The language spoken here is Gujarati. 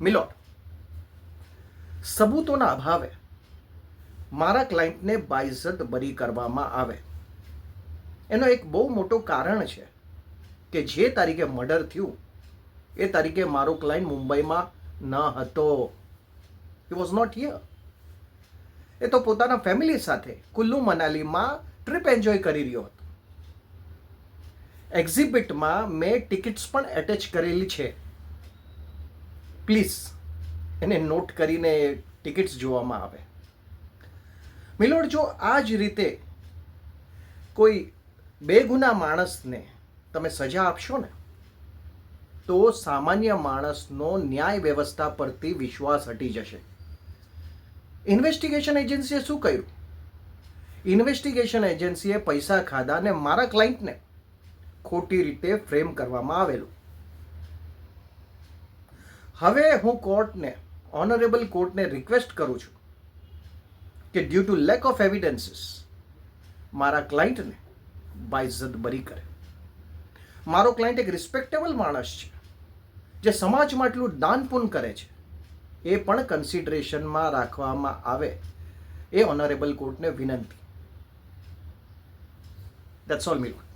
મિલોડ, સબૂતોના અભાવે મારા ક્લાયન્ટને બાઇજ્જત બરી કરવામાં આવે. એનો એક બહુ મોટો કારણ છે કે જે તારીખે મર્ડર થયું એ તારીખે મારો ક્લાયન્ટ મુંબઈમાં ન હતો. He was not here. એ તો પોતાના ફેમિલી સાથે કુલ્લુ મનાલીમાં ટ્રીપ એન્જોય કરી રહ્યો હતો. એક્ઝિબિટમાં મેં ટિકિટ્સ પણ એટેચ કરેલી છે. પ્લીઝ એને નોટ કરીને ટિકિટ્સ જોવામાં આવે. મિલોડ, જો આ જ રીતે કોઈ બેગુના માણસને તમે સજા આપશો ને તો સામાન્ય માણસનો ન્યાય વ્યવસ્થા પરથી વિશ્વાસ હટી જશે. ઇન્વેસ્ટિગેશન એજન્સીએ શું કર્યું? ઇન્વેસ્ટિગેશન એજન્સીએ પૈસા ખાધા અને મારા ક્લાયન્ટને ખોટી રીતે ફ્રેમ કરવામાં આવેલું. હવે હું કોર્ટને, ઓનરેબલ કોર્ટને રિક્વેસ્ટ કરું છું કે due to lack of evidences મારા ક્લાયન્ટને બાઇજ્જત બરી કરે. મારો ક્લાયન્ટ એક રિસ્પેક્ટેબલ માણસ છે જે સમાજમાં એટલું દાન પુણ્ય કરે છે. એ પણ કન્સિડરેશનમાં રાખવામાં આવે એ ઓનરેબલ કોર્ટને વિનંતી. That's all milord.